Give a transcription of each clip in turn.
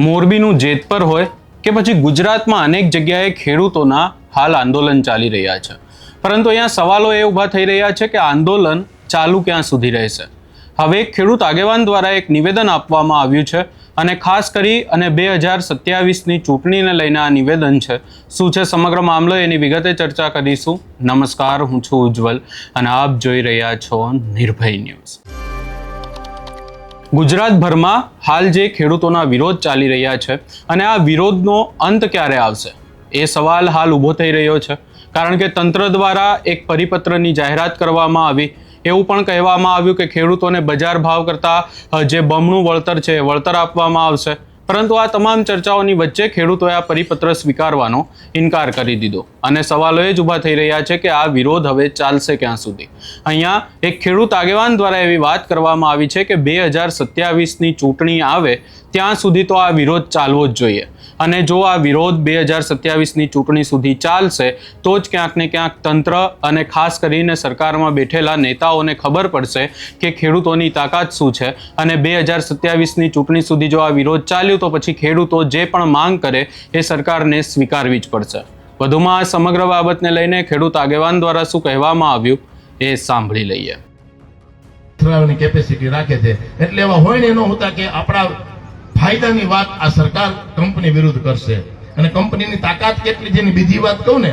મોરબીનું જેતપર હોય કે પછી ગુજરાતમાં અનેક જગ્યાએ ખેડૂતોના હાલ આંદોલન ચાલી રહ્યા છે, પરંતુ અહીંયા સવાલો એ ઊભા થઈ રહ્યા છે કે આંદોલન ચાલુ ક્યાં સુધી રહેશે। હવે એક ખેડૂત આગેવાન દ્વારા એક નિવેદન આપવામાં આવ્યું છે અને ખાસ કરી અને 2027ની ચૂંટણીને લઈને આ નિવેદન છે। શું છે સમગ્ર મામલો એની વિગતે ચર્ચા કરીશું। નમસ્કાર, હું છું ઉજ્જવલ અને આપ જોઈ રહ્યા છો નિર્ભય ન્યૂઝ। ગુજરાતભરમાં હાલ જે ખેડૂતોના વિરોધ ચાલી રહ્યા છે અને આ વિરોધનો અંત ક્યારે આવશે એ સવાલ હાલ ઊભો થઈ રહ્યો છે, કારણ કે તંત્ર દ્વારા એક પરિપત્રની જાહેરાત કરવામાં આવી। એવું પણ કહેવામાં આવ્યું કે ખેડૂતોને બજાર ભાવ કરતાં જે બમણું વળતર છે વળતર આપવામાં આવશે, પરંતુ આ તમામ ચર્ચાઓની વચ્ચે ખેડૂતોએ આ પરિપત્ર સ્વીકારવાનો ઇનકાર કરી દીધો અને સવાલો એ જ ઊભા થઈ રહ્યા છે કે આ વિરોધ હવે ચાલશે ક્યાં સુધી। અહીંયા એક ખેડૂત આગેવાન દ્વારા એવી વાત કરવામાં આવી છે કે 2027ની ચૂંટણી આવે ત્યાં સુધી તો આ વિરોધ ચાલવો જ જોઈએ અને જો આ વિરોધ 2027ની ચૂંટણી સુધી ચાલશે તો જ ક્યાંક ને ક્યાંક તંત્ર અને ખાસ કરીને સરકારમાં બેઠેલા નેતાઓને ખબર પડશે કે ખેડૂતોની તાકાત શું છે અને 2027ની ચૂંટણી સુધી જો આ વિરોધ ચાલ્યો તો પછી ખેડૂતો જે પણ માંગ કરે એ સરકારને સ્વીકારવી જ પડશે। વધુમાં આ સમગ્ર બાબતને લઈને ખેડૂત આગેવાન દ્વારા શું કહેવામાં આવ્યું એ સાંભળી લઈએ। કેપેસિટી રાખે છે એટલે એવા હોય ને એનો હોતા કે આપણા ફાયદાની વાત આ સરકાર કંપની વિરુદ્ધ કરશે અને કંપનીની તાકાત કેટલી છે। બીજી વાત કહું ને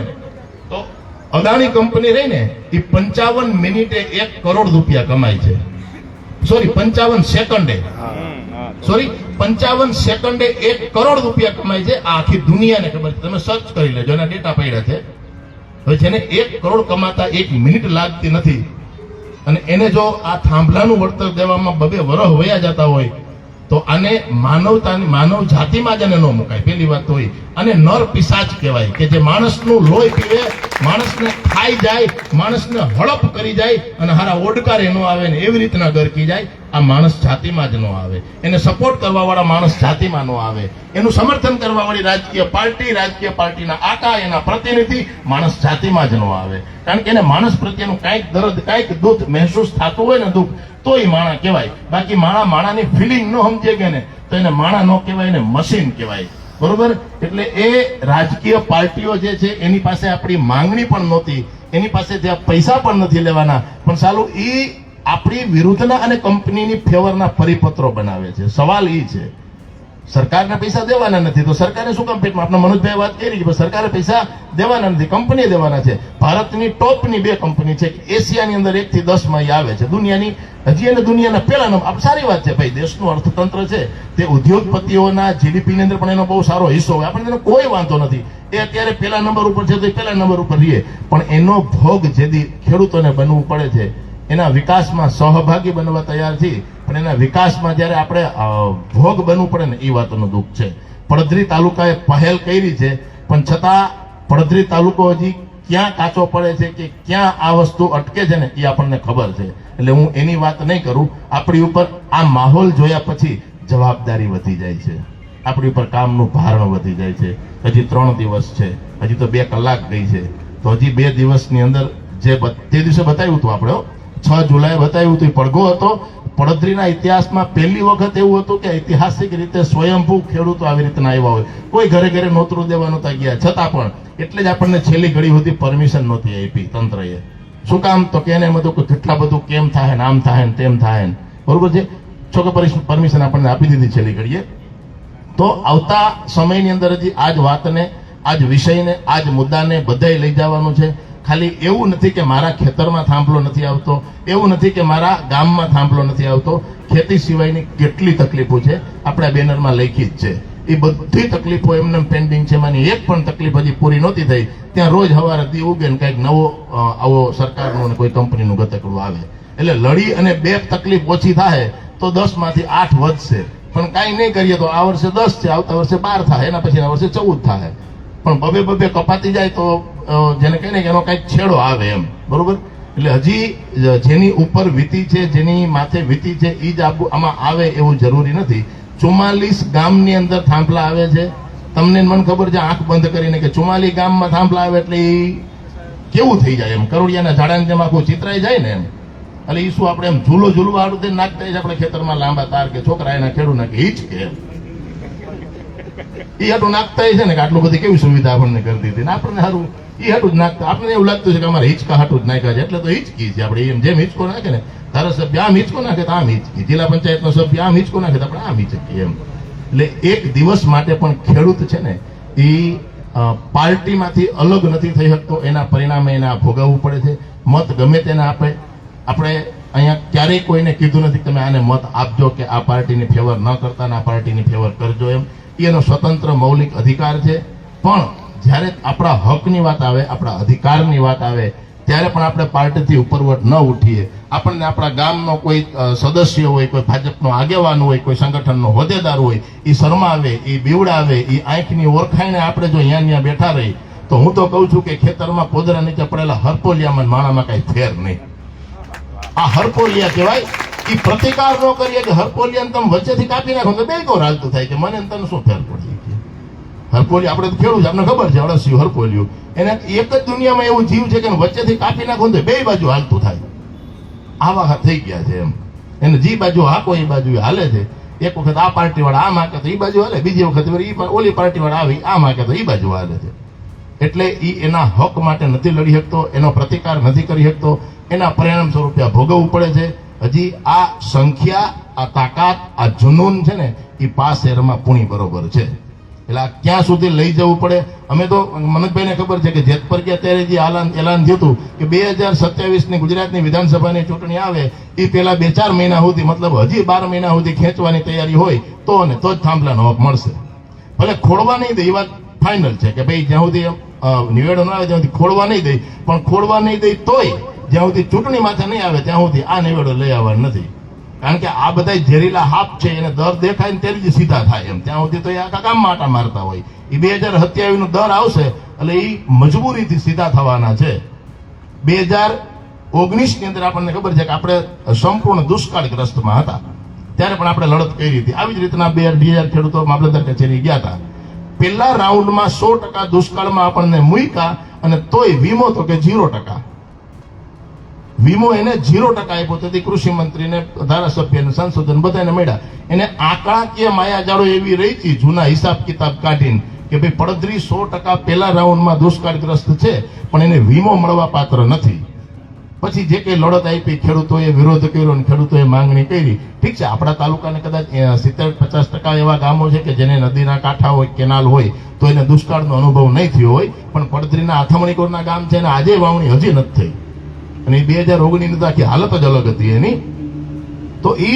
તો અદાણી કંપની રહી ને એ 55 મિનિટે 1 કરોડ રૂપિયા કમાય છે, સોરી 55 સેકન્ડે, સોરી 55 સેકન્ડે 1 કરોડ રૂપિયા કમાય છે। આ આખી દુનિયાને ખબર છે, તમે સર્ચ કરી લેજો, એના ડેટા પડ્યા છે। હવે જેને 1 કરોડ કમાતા 1 મિનિટ લાગતી નથી અને એને જો આ થાંભલાનું વળતર દેવામાં 2 વર્ષ વયા જતા હોય તો આને માનવ જાતિમાં જ ન મુકાય। પેલી વાત તો અને નર પિશાચ કહેવાય કે જે માણસનું લોહી પીવે, માણસને ખાઈ જાય, માણસને હડપ કરી જાય અને હારા ઓડકારે ન આવે ને એવી રીતના ગરકી જાય। આ માણસ જાતિમાં જ ન આવે, એને સપોર્ટ કરવા વાળા માણસ જાતિમાં ન આવે, એનું સમર્થન કરવા વાળી રાજકીય પાર્ટીના આકા એના પ્રતિનિધિ માણસ જાતિમાં જ ન આવે, કારણ કે એને માણસ પ્રત્યેનું કાંઈક દર્દ, કાંઈક દુઃખ મહેસૂસ થતું હોય ને દુઃખ તો એ માણા કહેવાય। બાકી માણાની ફિલિંગ ન સમજે કે ને તો એને માણા ન કહેવાય, એને મશીન કહેવાય, બરોબર। એટલે એ રાજકીય પાર્ટીઓ જે છે એની પાસે આપણી માંગણી પણ નહોતી, એની પાસે ત્યાં પૈસા પણ નથી લેવાના, પણ સાલું એ આપણી વિરુદ્ધના અને કંપનીની ફેવરના પરિપત્રો બનાવે છે। સવાલ એ છે સરકારને પૈસા દેવાના નથી તો સરકારે શું કામ પેટમાં, આપણે મનોજભાઈ વાત કરી કે સરકારે પૈસા દેવાના નથી, કંપનીએ દેવાના છે। ભારતની ટોપની 2 કંપની છે, એશિયાની અંદર 1 થી 10 માં આવે છે, દુનિયાની હજી અને દુનિયાના પહેલા નંબર। સારી વાત છે ભાઈ, દેશનું અર્થતંત્ર છે તે ઉદ્યોગપતિઓના જીડીપી ની અંદર પણ એનો બહુ સારો હિસ્સો હોય, આપણને તેનો કોઈ વાંધો નથી। એ અત્યારે પહેલા નંબર ઉપર છે તો એ પહેલા નંબર ઉપર રહીએ, પણ એનો ભોગ જેથી ખેડૂતોને બનવું પડે છે, એના વિકાસમાં સહભાગી બનવા તૈયાર છીએ, પણ એના વિકાસમાં જ્યારે આપણે ભોગ બનવું પડે ને એ વાતનું દુઃખ છે। પડધરી તાલુકાએ પહેલ કરી છે, પણ છતાં પડધરી તાલુકો હજી ક્યાં કાચો પડે છે કે ક્યાં આ વસ્તુ અટકે છે ને એ આપણને ખબર છે, એટલે હું એની વાત નહીં કરું। આપણી ઉપર આ માહોલ જોયા પછી જવાબદારી વધી જાય છે, આપણી ઉપર કામનું ભારણ વધી જાય છે। હજી 3 દિવસ છે, હજી તો 2 કલાક ગઈ છે, તો હજી 2 દિવસની અંદર જે તે દિવસે બતાવ્યું હતું આપણે 6 જુલાઈ બતાવ્યું હતું, પડઘો હતો। પડધરીના ઇતિહાસમાં પહેલી વખત એવું હતું કે ઐતિહાસિક રીતે સ્વયંભૂ ખેડૂતો આવી રીતના આવ્યા હોય, કોઈ ઘરે ઘરે નોતરું દેવા નહોતા ગયા, છતાં પણ એટલે જ આપણને છેલ્લી ઘડી સુધી પરમિશન નહોતી આપી તંત્રએ। શું કામ તો કે એને એમ હતું કે કેટલા બધું કેમ થાય ને આમ થાય ને તેમ થાય ને, બરોબર છે, છોકે પરમિશન આપણને આપી દીધી છેલ્લી ઘડીએ। તો આવતા સમયની અંદર હજી આ જ વાતને, આ જ વિષયને, આ જ મુદ્દાને બધાય લઈ જવાનું છે। ખાલી એવું નથી કે મારા ખેતરમાં થાંભલો નથી આવતો, એવું નથી કે મારા ગામમાં થાંભલો નથી આવતો, ખેતી સિવાયની કેટલી તકલીફો છે આપણા બેનરમાં લખી જ છે। એ બધી તકલીફો એમને પેન્ડિંગ છે, એમાંની એક પણ તકલીફ હજી પૂરી નહોતી થઈ, ત્યાં રોજ સવારે દી ઉગે ને કંઈક નવો આવો સરકારનું અને કોઈ કંપનીનું ગતકડું આવે, એટલે લડી અને 2 તકલીફ ઓછી થાય તો 10 માંથી 8 વધશે, પણ કાંઈ નહીં કરીએ તો આ વર્ષે 10 છે, આવતા વર્ષે 12 થાય, એના પછીના વર્ષે 14 થાય, પણ 2 કપાતી જાય તો જેને કહે ને એનો કઈક છેડો આવે એમ, બરોબર। એટલે હજી જેની ઉપર વીતી છે, જેની માથે વીતી છે એ જ આમાં આવે એવું જરૂરી નથી। 44 ગામની અંદર થાંભલા આવે છે, તમને મને ખબર છે આંખ બંધ કરીને કે 44 ગામમાં થાંભલા આવે એટલે એ કેવું થઈ જાય એમ, કરોડિયાના ઝાડાને જેમ આખું ચિતરાઈ જાય ને એમ। એટલે એ શું આપણે એમ ઝૂલવા આડું નાખતા આપણે ખેતરમાં લાંબા તાર કે છોકરા એના ખેડૂત નાખે એ જ કે એ હાટું નાખતા છે ને કે આટલું બધી કેવી સુવિધા આપણને કરી દીધી ને આપણને સારું એ હાટું જ નાખતા આપણને એવું લાગતું છે કે અમારે હિંચકા હાટું જ નાખ્યા છે એટલે તો હિંચકી છે આપણે એમ જેમ હિંચકો નાખે ને ધારાસભ્ય આમ હિંચકો નાખે તો આમ હિંચકી જિલ્લા પંચાયતનો સભ્ય આમ હિંચકો નાખે તો આપણે આમ હિંચકી એમ એટલે એક દિવસ માટે પણ ખેડૂત છે ને એ પાર્ટીમાંથી અલગ નથી થઈ શકતો એના પરિણામે એને આ ભોગવવું પડે છે મત ગમે તેને આપે આપણે અહીંયા ક્યારેય કોઈને કીધું નથી કે તમે આને મત આપજો કે આ પાર્ટીની ફેવર ન કરતા ને આ પાર્ટીની ફેવર કરજો એમ એનો સ્વતંત્ર મૌલિક અધિકાર છે પણ જ્યારે આપણા હકની વાત આવે આપણા અધિકારની વાત આવે ત્યારે પણ આપણે પાર્ટીથી ઉપરવટ ન ઉઠીએ આપણને આપણા ગામનો કોઈ સદસ્ય હોય કોઈ ભાજપનો આગેવાન હોય કોઈ સંગઠનનો હોદ્દેદાર હોય એ શરમાવે એ બીવડાવે એ આંખની ઓળખાઈને આપણે જો અહીંયા બેઠા રહી તો હું તો કહું છું કે ખેતરમાં પોદરા નીચે પડેલા હરપોલિયામાં માણામાં કઈ ફેર નહીં આ હરપોલિયા કહેવાય એ પ્રતિકાર ન કરીએ કે હરપોલિયાને તમે વચ્ચેથી કાપી નાખો તો બે તો રાલતું થાય કે મને તને શું ફેર પડી હરપોલી આપણે તો ખેડૂત છે આપણે ખબર છે અળસિયું હરપોલિયું એને એક જ દુનિયામાં એવું જીવ છે કે વચ્ચેથી કાપી નાખો તો બે બાજુ હાલતું થાય આવા થઈ ગયા છે એમ એને જે બાજુ હાકો એ બાજુ હાલે છે એક વખત આ પાર્ટી વાળા આમ હાકે તો એ બાજુ હાલે બીજી વખત ઓલી પાર્ટી વાળા આવી આમ હાકે તો એ બાજુ હાલે છે એટલે એ એના હક માટે નથી લડી શકતો એનો પ્રતિકાર નથી કરી શકતો એના પરિણામ સ્વરૂપે આ ભોગવવું પડે છે હજી આ સંખ્યા આ તાકાત આ જુનૂન છે ને એ પાસેરમાં પૂણી બરોબર છે એટલે આ ક્યાં સુધી લઈ જવું પડે અમે તો મનોજભાઈને ખબર છે કે જેતપર ગયા ત્યારે જે એલાન થયું હતું કે 2027ની ગુજરાતની વિધાનસભાની ચૂંટણી આવે એ પેલા 2-4 મહિના સુધી મતલબ હજી 12 મહિના સુધી ખેંચવાની તૈયારી હોય તો અને તો જ થાંભલાનો હક મળશે ભલે ખોડવા નહીં દે એ વાત ફાઇનલ છે કે ભાઈ જ્યાં સુધી નિવેડો ના આવે ત્યાં સુધી ખોડવા નહીં દે પણ ખોડવા નહીં દે તોય જ્યાં સુધી ચૂંટણી માથે નહીં આવે ત્યાં સુધી આ નિવેડો લઈ આવવાનો નથી કારણ કે આ બધા ઝેરીલા હાપ છે એને દર દેખાય ને ત્યારે જ સીધા થાય એમ ત્યાં સુધી તો એ આખા ગામમાં આટા મારતા હોય એ 2027 નો દર આવશે એટલે એ મજબૂરીથી સીધા થવાના છે 2019 ની અંદર આપણને ખબર છે કે આપણે સંપૂર્ણ દુષ્કાળગ્રસ્તમાં હતા ત્યારે પણ આપણે લડત કરી હતી આવી જ રીતના 2000 ખેડૂતો મામલતદાર કચેરી ગયા હતા પહેલા રાઉન્ડમાં 100% દુષ્કાળમાં આપણને મૂક્યા અને તોય વીમો તો કે 0%. વીમો એને 0% આપ્યો તેથી કૃષિ મંત્રીને ધારાસભ્યને સંશોધન બધાને મળ્યા એને આંકડાકીય માયાજાળો એવી રહી હતી જૂના હિસાબ કિતાબ કાઢીને કે ભાઈ પડધરી 100% પહેલા રાઉન્ડમાં દુષ્કાળગ્રસ્ત છે પણ એને વીમો મળવા પાત્ર નથી પછી જે કઈ લડત આપી ખેડૂતોએ વિરોધ કર્યો અને ખેડૂતોએ માંગણી કરી ઠીક છે આપણા તાલુકાને કદાચ 70-50% એવા ગામો છે કે જેને નદીના કાંઠા હોય કેનાલ હોય તો એને દુષ્કાળનો અનુભવ નહીં થયો હોય પણ પડધરીના આથમણીકોરના ગામ છે અને આજે વાવણી હજી નથી થઈ અને 2019 ની તો આખી હાલત જ અલગ હતી એની તો એ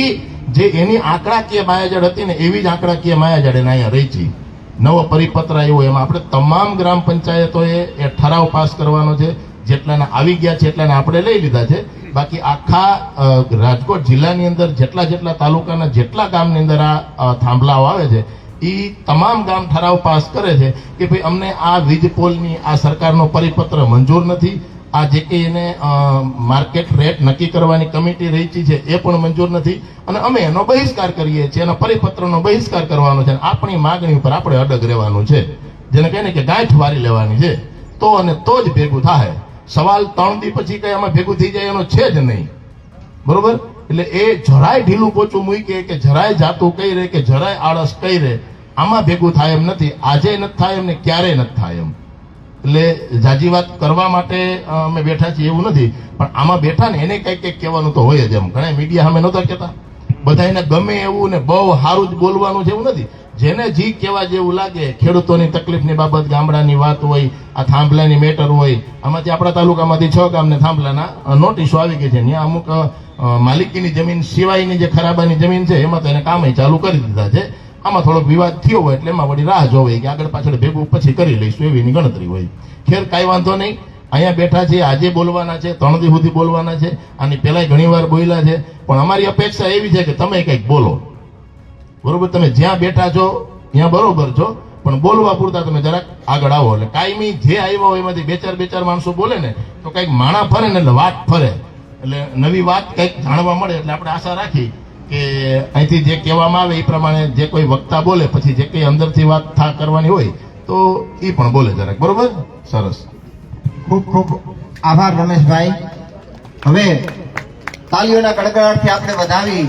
જે એની આંકડાકીય માયાજાળ હતી ને એવી જ આંકડાકીય માયાજાળ એને અહીંયા રહી છે નવો પરિપત્ર આવ્યો એમાં આપણે તમામ ગ્રામ પંચાયતોએ એ ઠરાવ પાસ કરવાનો છે જેટલાના આવી ગયા છે એટલાને આપણે લઈ લીધા છે બાકી આખા રાજકોટ જિલ્લાની અંદર જેટલા તાલુકાના જેટલા ગામની અંદર આ થાંભલાઓ આવે છે એ તમામ ગામ ઠરાવ પાસ કરે છે કે ભાઈ અમને આ વીજ પોલની આ સરકારનો પરિપત્ર મંજૂર નથી આ જે કંઈ એને માર્કેટ રેટ નક્કી કરવાની કમિટી રહી છે એ પણ મંજૂર નથી અને અમે એનો બહિષ્કાર કરીએ છીએ એના પરિપત્રનો બહિષ્કાર કરવાનો છે આપણી માગણી ઉપર આપણે અડગ રહેવાનું છે જેને કહે ને કે ગાંઠ વારી લેવાની છે તો અને તો જ ભેગું થાય સવાલ 3 દી પછી કઈ આમાં ભેગું થઈ જાય એનો છે જ નહીં બરોબર એટલે એ જરાય ઢીલું પોચું મૂકે કે જરાય જાતું કઈ રહે કે જરાય આળસ કઈ રહે આમાં ભેગું થાય એમ નથી આજે નથી થાય એમ ને ક્યારેય નથી થાય એમ એટલે જાજી વાત કરવા માટે અમે બેઠા છીએ એવું નથી પણ આમાં બેઠા ને એને કઈક કહેવાનું તો હોય જ એમ ઘણા મીડિયા સામે નહોતા કહેતા બધાને ગમે એવું ને બહુ સારું જ બોલવાનું છે એવું નથી જેને જી કહેવા જેવું લાગે ખેડૂતોની તકલીફની બાબત ગામડાની વાત હોય આ થાંભલાની મેટર હોય આમાંથી આપણા તાલુકામાંથી 6 ગામને થાંભલાના નોટિસો આવી ગઈ છે ત્યાં અમુક માલિકીની જમીન સિવાયની જે ખરાબાની જમીન છે એમાં તો એને કામ ચાલુ કરી દીધા છે આમાં થોડોક વિવાદ થયો હોય એટલે એમાં વળી રાહ જોવે કે આગળ પાછળ ભેગું પછી કરી લઈશું એવીની ગણતરી હોય ખેર કાંઈ વાંધો નહીં અહીંયા બેઠા છે આજે બોલવાના છે 3 દી સુધી બોલવાના છે આની પહેલાય ઘણી વાર બોલ્યા છે પણ અમારી અપેક્ષા એવી છે કે તમે કંઈક બોલો બરોબર તમે જ્યાં બેઠા છો ત્યાં બરોબર છો પણ બોલવા પૂરતા તમે જરાક આગળ આવો એટલે કાયમી જે આવ્યા હોય એમાંથી બે ચાર માણસો બોલે ને તો કંઈક માણા ફરે ને એટલે વાત ફરે એટલે નવી વાત કંઈક જાણવા મળે એટલે આપણે આશા રાખી કે અહીંથી જે કહેવામાં આવે એ પ્રમાણે જે કોઈ વક્તા બોલે પછી જે કંઈ અંદરથી વાત કરવાની હોય તો એ પણ બોલે જરાક બરોબર સરસ ખૂબ ખૂબ આભાર રમેશભાઈ હવે તાલીઓના કડકડાટથી આપણે વધાવી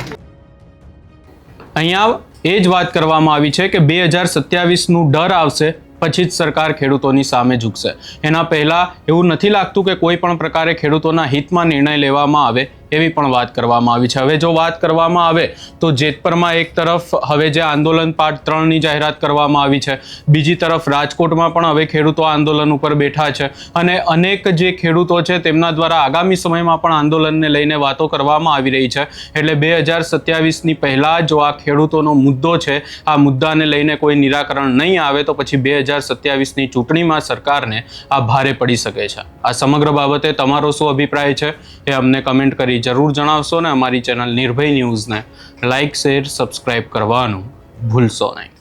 અહીંયા એ જ વાત કરવામાં આવી છે કે 2027નું ડર આવશે પછી જ સરકાર ખેડૂતોની સામે ઝૂકશે. એના પહેલાં એવું નથી લાગતું કે કોઈ પણ પ્રકારે ખેડૂતોના હિતમાં નિર્ણય લેવામાં આવે એવી પણ વાત કરવામાં આવી છે. હવે જો વાત કરવામાં આવે તો જેતપરમાં એક તરફ હવે જે આંદોલન પાર્ટ 3ની જાહેરાત કરવામાં આવી છે, બીજી તરફ રાજકોટમાં પણ હવે ખેડૂતો આંદોલન ઉપર બેઠા છે અને અનેક જે ખેડૂતો છે તેમના દ્વારા આગામી સમયમાં પણ આંદોલનને લઈને વાતો કરવામાં આવી રહી છે. એટલે 2027ની પહેલાં જો આ ખેડૂતોનો મુદ્દો છે, આ મુદ્દાને લઈને કોઈ નિરાકરણ નહીં આવે તો પછી 2027ની ચૂંટણીમાં સરકારને આ ભારે પડી શકે છે. આ સમગ્ર બાબતે તમારો શું અભિપ્રાય છે એ અમને કમેન્ટ કરી જરૂર જણાવશો ને અમારી ચેનલ નિર્ભય ન્યૂઝને લાઇક, શેર, સબસ્ક્રાઇબ કરવાનું ભૂલશો નહીં.